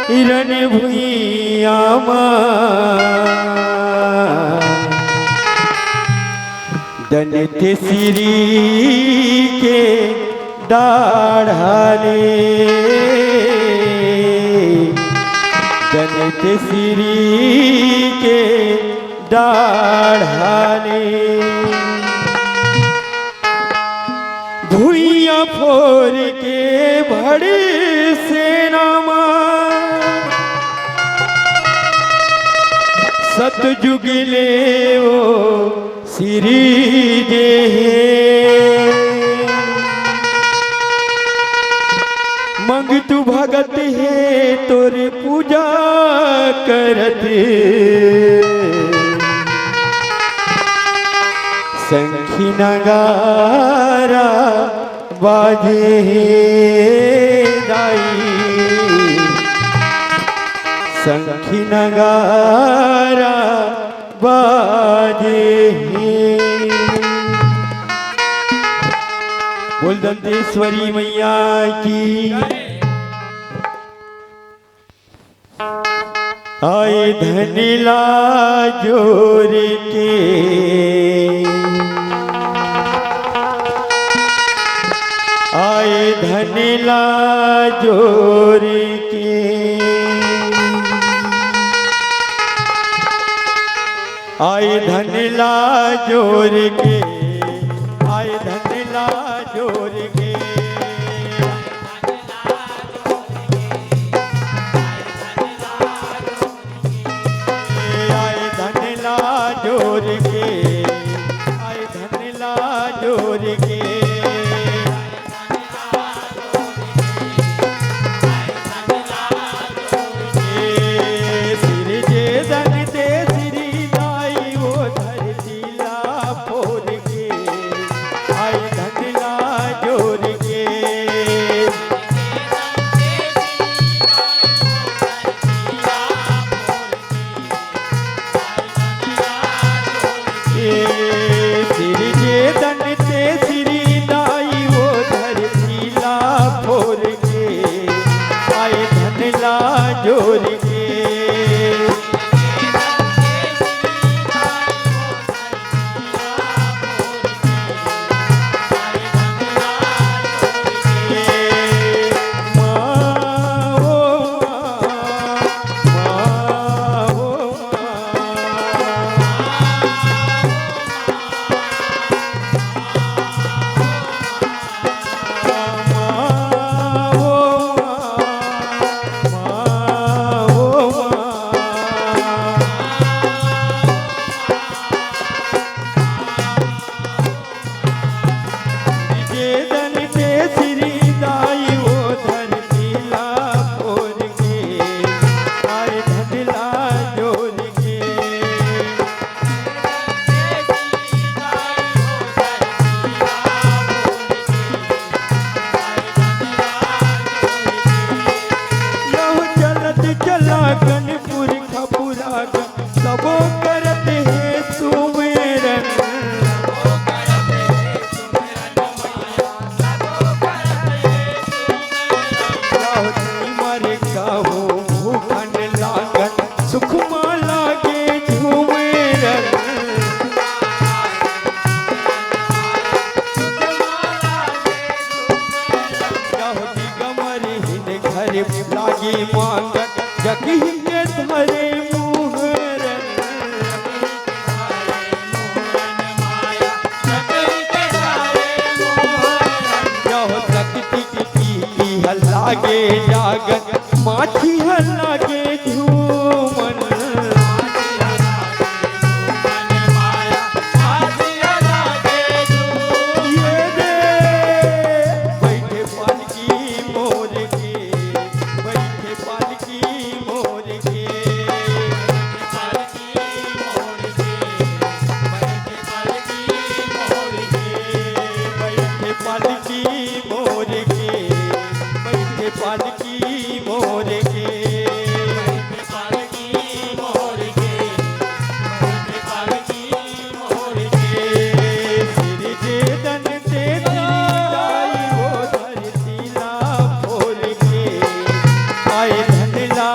हिरण भुइया दनित सिरी के दाढ़ाले दनित सिरी के दाढ़ाले भुइया फोर के भड़ी सेना सतजुगले वो सिरी जे मंग तू भगत है तोरे पूजा करत शंखी नगारा बाजे दाई शंखी नगारा बाजे बोल दंतेश्वरी मैया की आए धनिला जोर के आए धनिला जोर के आए धनिला जोर के आए धनिला जोर के आए धनिला जोर के आए धनिला जोर के सिर जे धन दे सिरी दाई वो धरती ला फोर के आए धनिला जोर के सिर जे धन दे सिरी दाई वो धरती ला फोर के आए धनिला जोर के गनपुर खपुरा सबो करत है सुमेरन मर गाहो भूखन लागन सुखमा लागे झूमेरन गमर हिन घर लागे मांगन जगी के धरे मुहरन यह शक्ति की हल्लागे जागन माछी हल्लागे झूमन ये दे बैठे पालकी मोर के बैठे पालकी मोर के बैठे पालकी मोर के बैठे पालकी मोर के सिर जे धन दे दाई वो धरती ला फोर के आए धनिला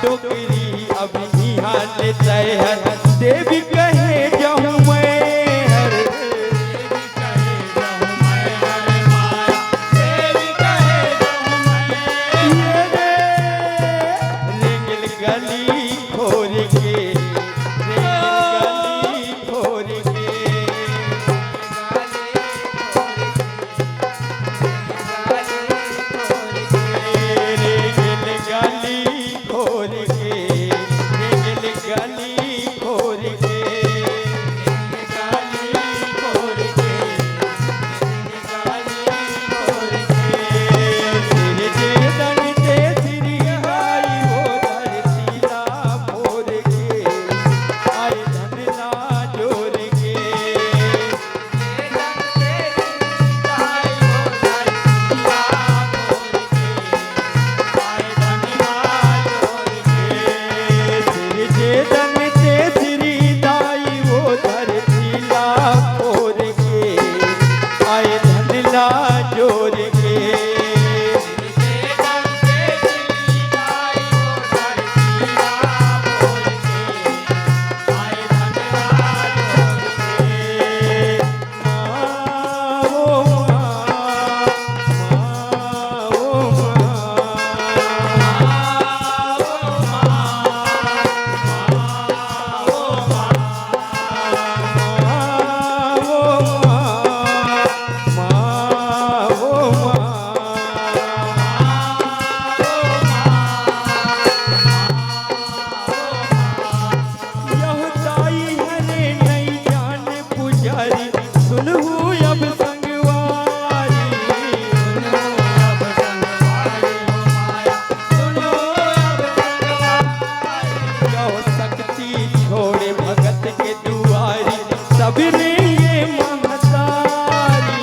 टोकरी अब यहाँ ले तैहर देवी कहे जाऊँ मैं हर ये रे रेंगल गली खोर के रेंगल गली खोर के रेंगल गली खोर के रेंगल गली खोर के सिर जे दन ते श्री आई वो धरती ला फोर के आई धन ला जोर के सिर जे दन ते श्री दाई वो धरती ला फोर के आए धन ला जोर के सुनहु अब संगवारी कहो शक्ति छोड़े भगत के दुआरी सबने ये महतारी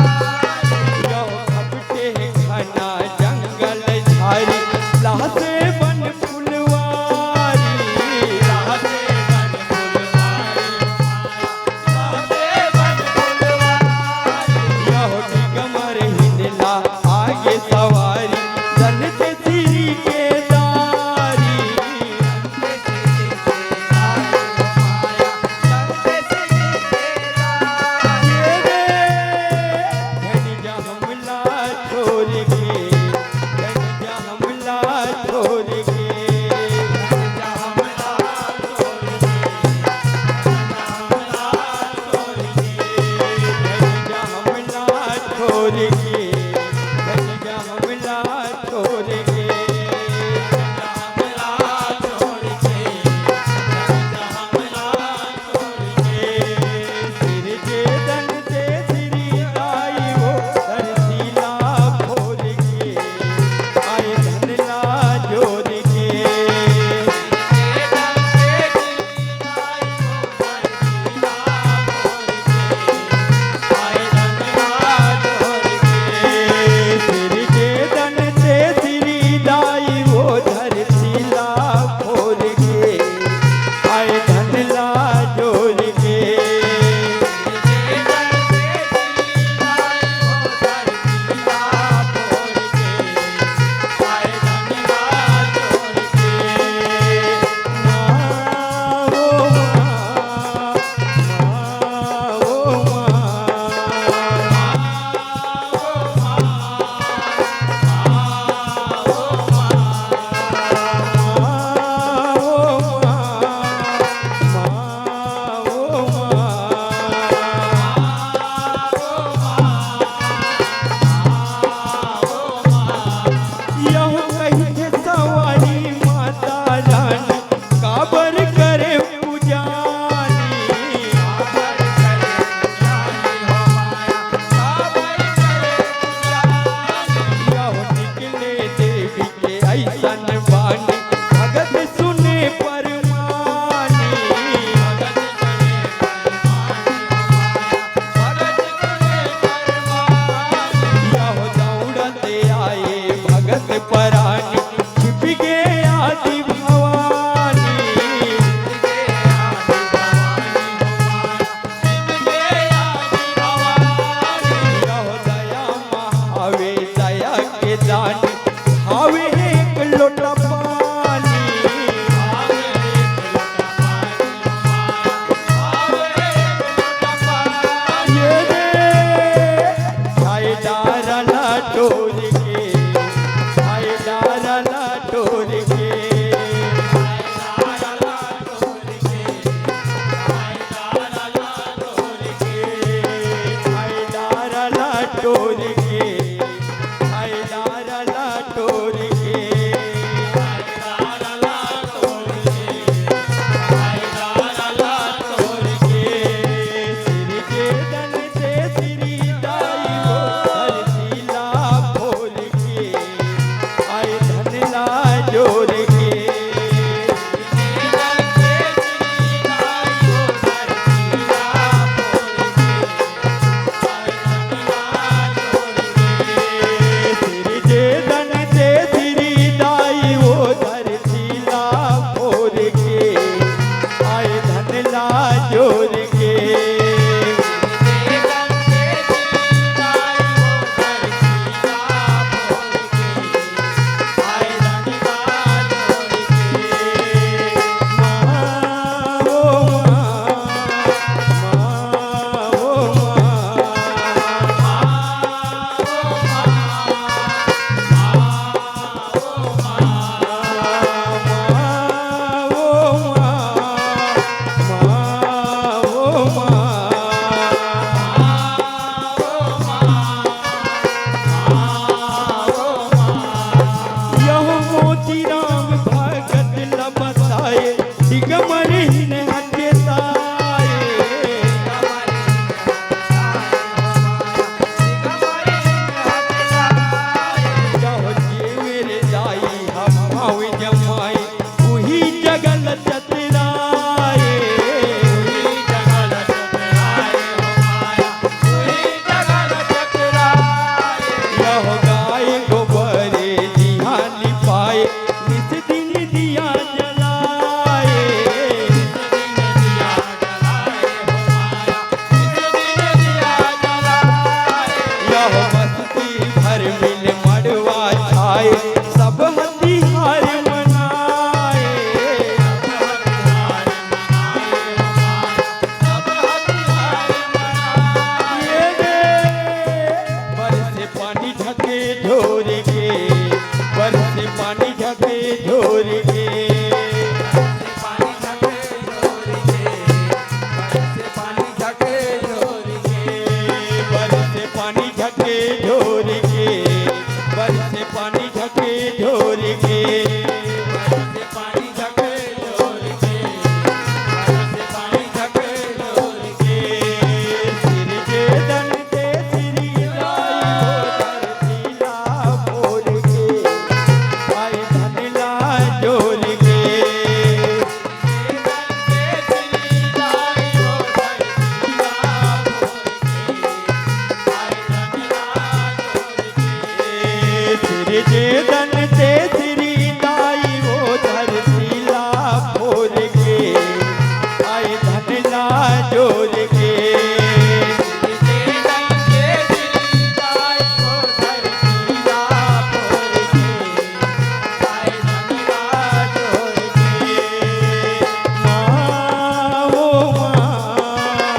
कहो खपटे घना जंगल झारी लासे बन फुलवारी यहो दिगमर हिंदला आगे सवारी चलते श्री के दारी ये रे घनिया हमला छोड़ के घनिया हमला छोड़ के घनिया हमला छोड़ के घनिया हमला छोड़ के सिर जे दन ते श्री आई वो धरती ला फोर के आए धन ला जोर के टोर के, आए डारला टोर के, आए डारला टोर के, आए डारला टोर के, सिर के दन से सिरी दाई वो धरतीला फोर के, आए धनला जोर के, सिर के दन से सिरी दाई वो धरतीला फोर के, आए धनला जोर के, मोतीराम भगत लबताए दिगमर हिन हटेताए, कहो जीवर दाई हम भावे जमाई उही जगल चतराए, यहो गाय गोबरे दिहानी पाए नित दिन दिया जलाए, यहो मस्ती भर मिल मड़वा छाए सब हथियार मनाए, ये रे बरसे पानी ढके ढोर के, बरसे पानी ढके ढोर के, बरसे पानी ढके ढोर के, बरसे पानी ढके ढोर के, सिर के दन से सिरी दाई वो धरतीला फोर के, आए धनला जोर के, सिर के दन से सिरी दाई वो धरतीला फोर के, आए धनला जोर के, माँ वो माँ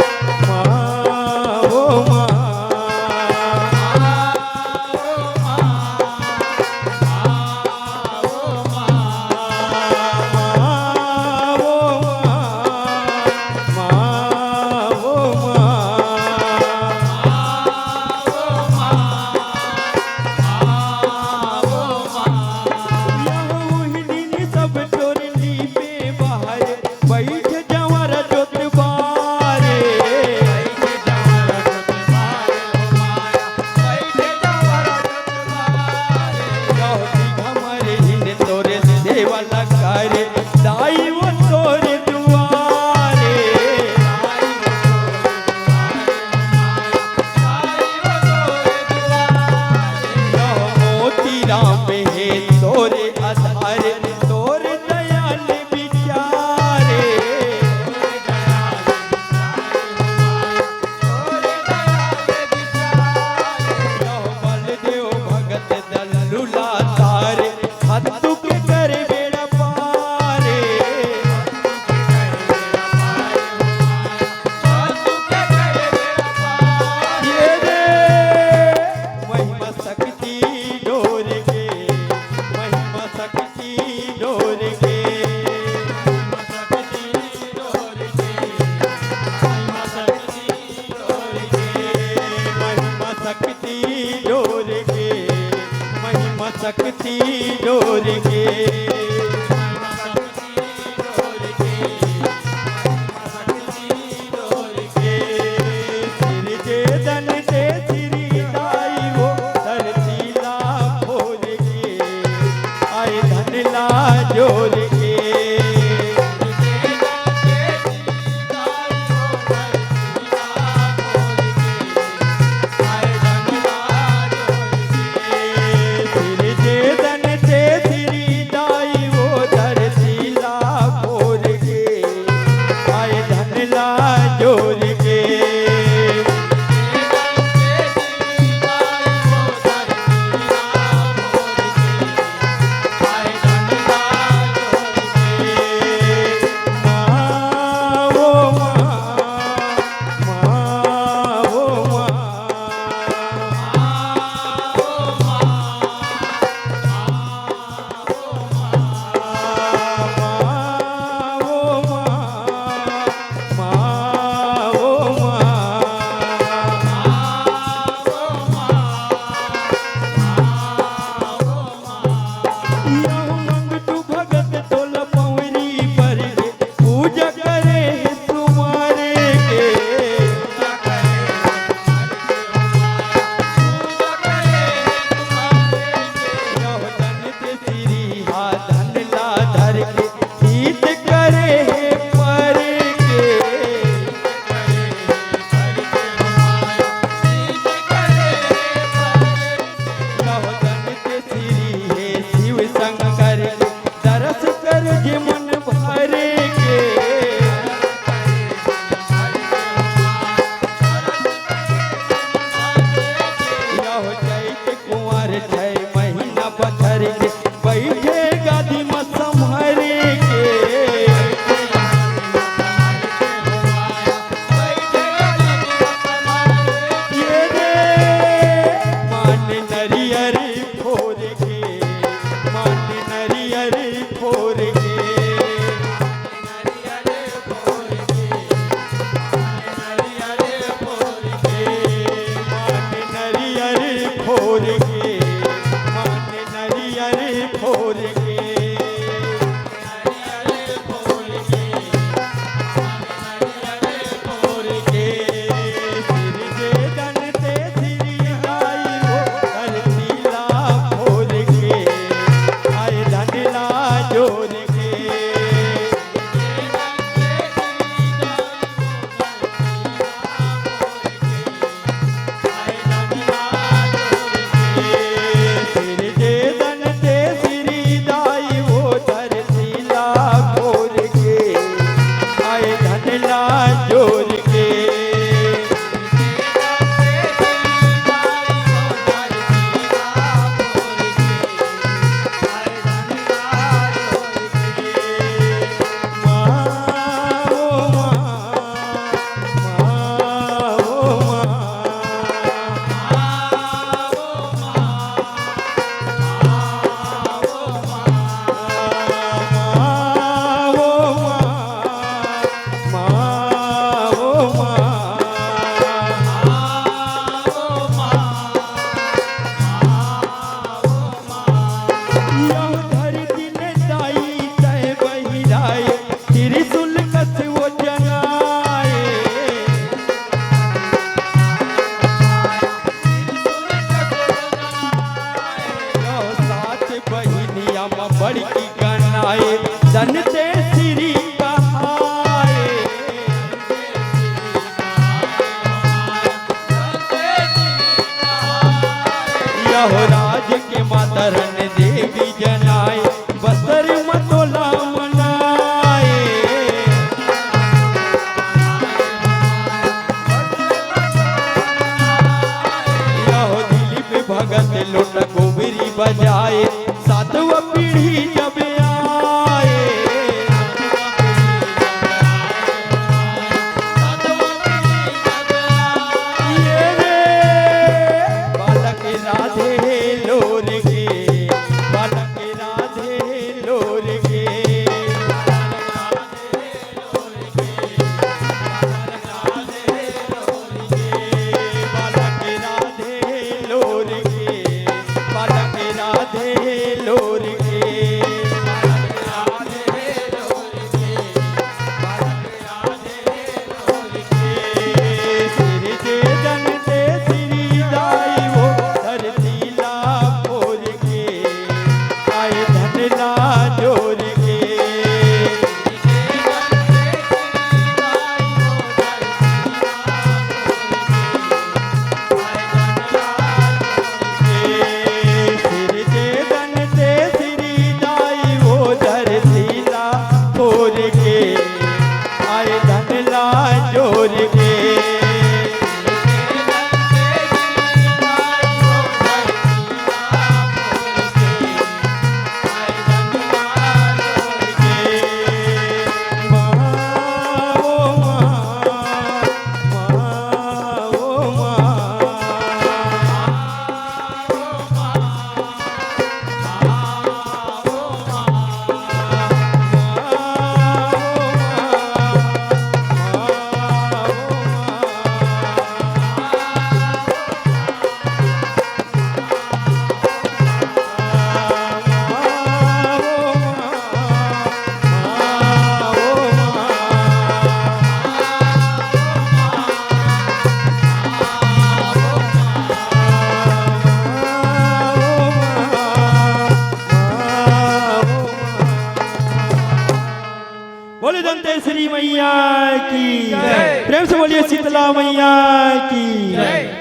शक्ति डोर के सिर जे दन ते सिरी दाई वो धरती ला फोर के आए धन ला जोर के बड़की गनाए जनते श्री कहाए यह राज के मातरन देवी जनाए बसर मतोला मनाए यह दिलीप भगत लोट गोबरी बजाए सातवा पीढ़ी जब आए ये रे बालक राधे लोर गे बालक राधे लोर गे बालक राधे लोर गे बालक राधे बोले दंतेश्वरी मैया की प्रेम से बोलिए शीतला मैया की।